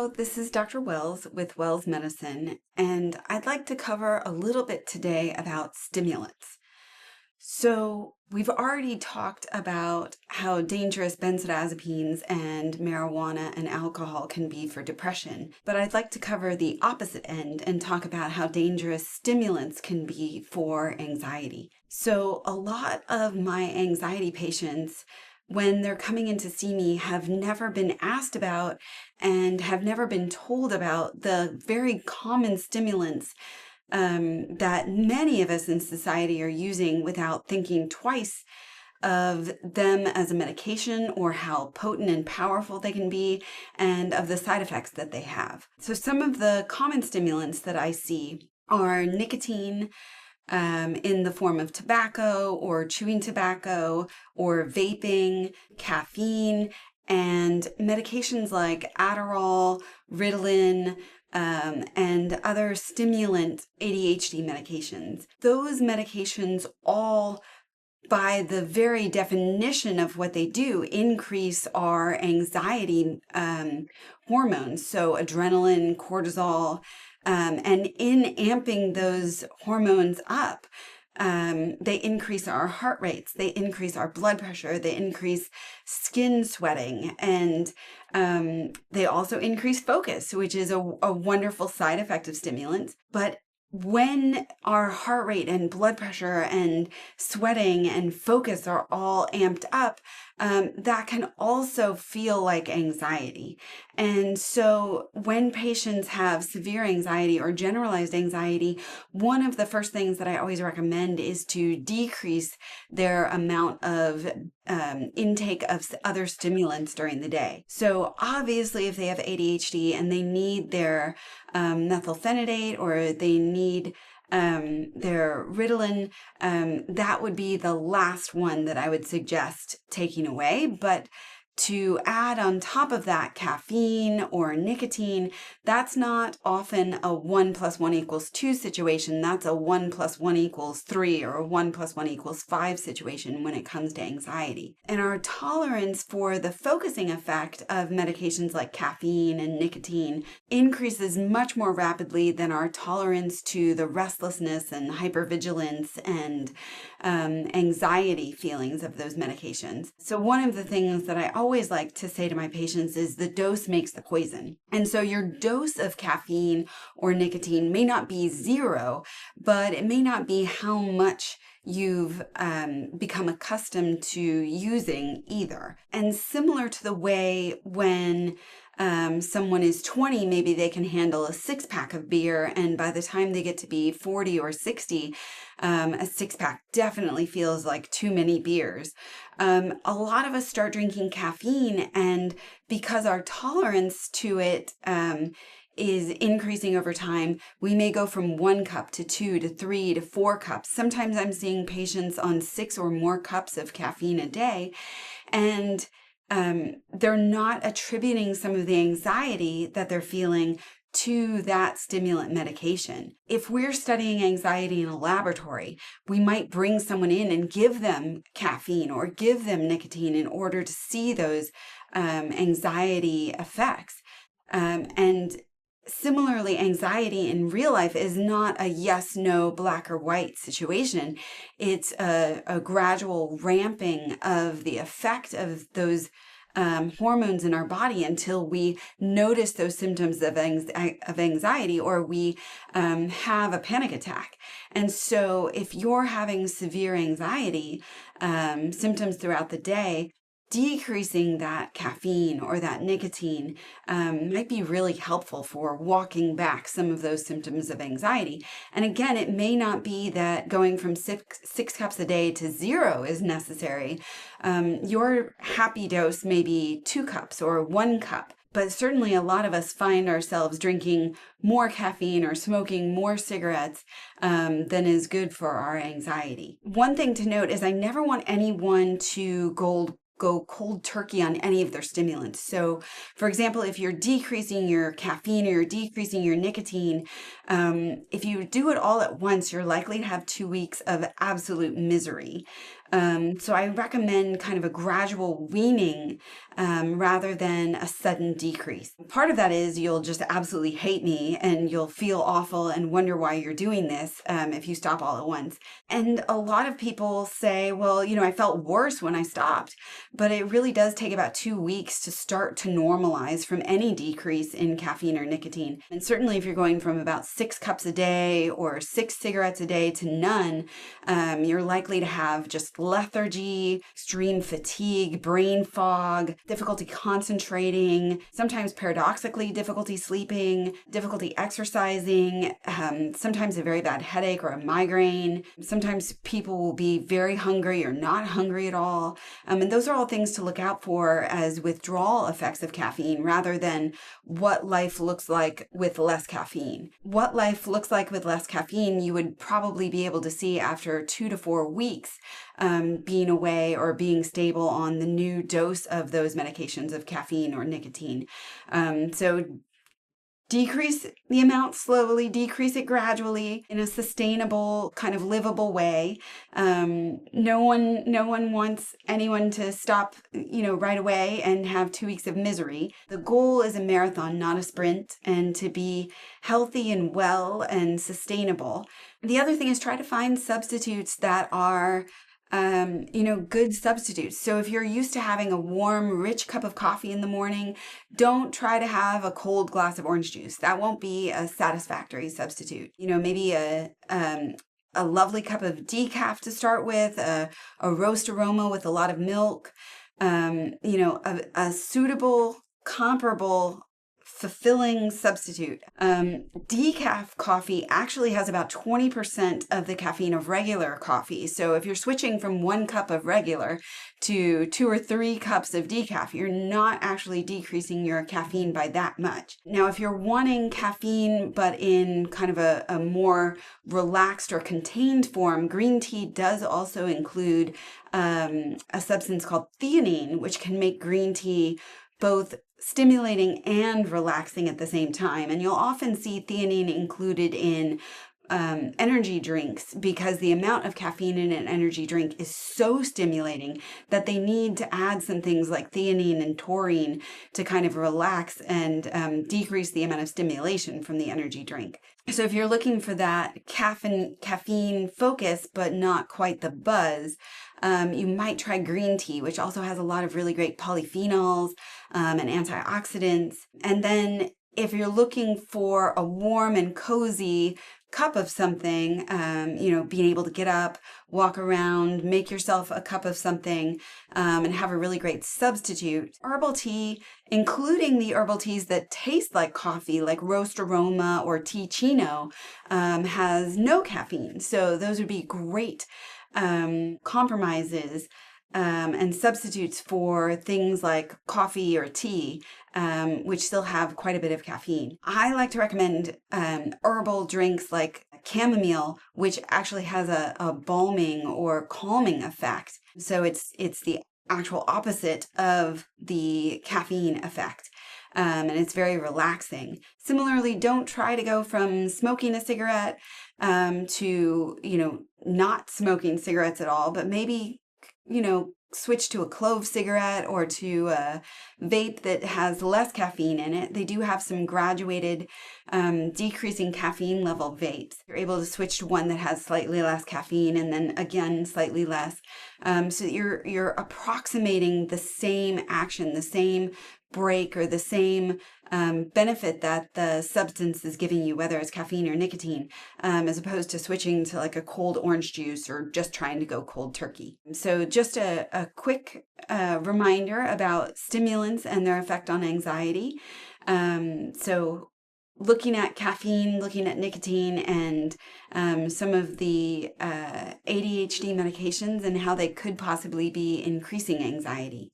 Hello, this is Dr. Wells with Wells Medicine, and I'd like to cover a little bit today about stimulants. So, we've already talked about how dangerous benzodiazepines and marijuana and alcohol can be for depression, but I'd like to cover the opposite end and talk about how dangerous stimulants can be for anxiety. So, a lot of my anxiety patients, when they're coming in to see me, have never been asked about and have never been told about the very common stimulants that many of us in society are using without thinking twice of them as a medication or how potent and powerful they can be and of the side effects that they have. So some of the common stimulants that I see are nicotine, in the form of tobacco or chewing tobacco or vaping, caffeine, and medications like Adderall, Ritalin, and other stimulant ADHD medications. Those medications all, by the very definition of what they do, increase our anxiety hormones, so adrenaline, cortisol, and in amping those hormones up, they increase our heart rates, they increase our blood pressure, they increase skin sweating, and they also increase focus, which is a wonderful side effect of stimulants. But when our heart rate and blood pressure and sweating and focus are all amped up, that can also feel like anxiety. And so when patients have severe anxiety or generalized anxiety, one of the first things that I always recommend is to decrease their amount of intake of other stimulants during the day. So obviously, if they have ADHD and they need their methylphenidate or they need their Ritalin, that would be the last one that I would suggest taking away. But to add on top of that caffeine or nicotine, that's not often a 1 + 1 = 2 situation. That's a 1 + 1 = 3 or a 1 + 1 = 5 situation when it comes to anxiety. And our tolerance for the focusing effect of medications like caffeine and nicotine increases much more rapidly than our tolerance to the restlessness and hypervigilance and anxiety feelings of those medications. So one of the things that I always like to say to my patients is the dose makes the poison. And so your dose of caffeine or nicotine may not be 0, but it may not be how much you've become accustomed to using either. And similar to the way when someone is 20, maybe they can handle a 6-pack of beer, and by the time they get to be 40 or 60, a 6-pack definitely feels like too many beers. A lot of us start drinking caffeine, and because our tolerance to it is increasing over time, we may go from 1 cup to 2 to 3 to 4 cups. Sometimes I'm seeing patients on 6 or more cups of caffeine a day, and they're not attributing some of the anxiety that they're feeling to that stimulant medication. If we're studying anxiety in a laboratory, we might bring someone in and give them caffeine or give them nicotine in order to see those anxiety effects. And similarly, anxiety in real life is not a yes, no, black or white situation. It's a gradual ramping of the effect of those hormones in our body until we notice those symptoms of anxiety or we have a panic attack. And so if you're having severe anxiety symptoms throughout the day, decreasing that caffeine or that nicotine might be really helpful for walking back some of those symptoms of anxiety. And again, it may not be that going from six cups a day to 0 is necessary. Your happy dose may be 2 cups or 1 cup. But certainly a lot of us find ourselves drinking more caffeine or smoking more cigarettes than is good for our anxiety. One thing to note is I never want anyone to go cold turkey on any of their stimulants. So, for example, if you're decreasing your caffeine or you're decreasing your nicotine, if you do it all at once, you're likely to have 2 weeks of absolute misery. So I recommend kind of a gradual weaning rather than a sudden decrease. Part of that is you'll just absolutely hate me and you'll feel awful and wonder why you're doing this if you stop all at once. And a lot of people say, well, I felt worse when I stopped, but it really does take about 2 weeks to start to normalize from any decrease in caffeine or nicotine. And certainly if you're going from about 6 cups a day or 6 cigarettes a day to none, you're likely to have just lethargy, extreme fatigue, brain fog, difficulty concentrating, sometimes paradoxically difficulty sleeping, difficulty exercising, sometimes a very bad headache or a migraine. Sometimes people will be very hungry or not hungry at all. And those are all things to look out for as withdrawal effects of caffeine rather than what life looks like with less caffeine. What life looks like with less caffeine, you would probably be able to see after 2 to 4 weeks being away or being stable on the new dose of those medications of caffeine or nicotine. So decrease the amount slowly, decrease it gradually in a sustainable, kind of livable way. No one wants anyone to stop, right away and have 2 weeks of misery. The goal is a marathon, not a sprint, and to be healthy and well and sustainable. The other thing is try to find substitutes that are good substitutes. So if you're used to having a warm, rich cup of coffee in the morning, don't try to have a cold glass of orange juice. That won't be a satisfactory substitute. Maybe a lovely cup of decaf to start with, a roast aroma with a lot of milk, a suitable, comparable, fulfilling substitute. Decaf coffee actually has about 20% of the caffeine of regular coffee. So if you're switching from 1 cup of regular to 2 or 3 cups of decaf, you're not actually decreasing your caffeine by that much. Now, if you're wanting caffeine, but in kind of a more relaxed or contained form, green tea does also include a substance called theanine, which can make green tea both stimulating and relaxing at the same time. And you'll often see theanine included in energy drinks because the amount of caffeine in an energy drink is so stimulating that they need to add some things like theanine and taurine to kind of relax and decrease the amount of stimulation from the energy drink. So if you're looking for that caffeine focus, but not quite the buzz, you might try green tea, which also has a lot of really great polyphenols and antioxidants. And then if you're looking for a warm and cozy cup of something, being able to get up, walk around, make yourself a cup of something, and have a really great substitute. Herbal tea, including the herbal teas that taste like coffee, like Roast Aroma or Tea Chino, has no caffeine. So those would be great compromises and substitutes for things like coffee or tea, which still have quite a bit of caffeine. I like to recommend herbal drinks like chamomile, which actually has a balming or calming effect. So it's the actual opposite of the caffeine effect. And it's very relaxing. Similarly, don't try to go from smoking a cigarette to, not smoking cigarettes at all, but maybe, switch to a clove cigarette or to a vape that has less caffeine in it. They do have some graduated decreasing caffeine level vapes. You're able to switch to one that has slightly less caffeine and then again slightly less. So that you're approximating the same action, the same break or the same benefit that the substance is giving you, whether it's caffeine or nicotine, as opposed to switching to like a cold orange juice or just trying to go cold turkey. So just a quick reminder about stimulants and their effect on anxiety. So looking at caffeine, looking at nicotine, and some of the ADHD medications and how they could possibly be increasing anxiety.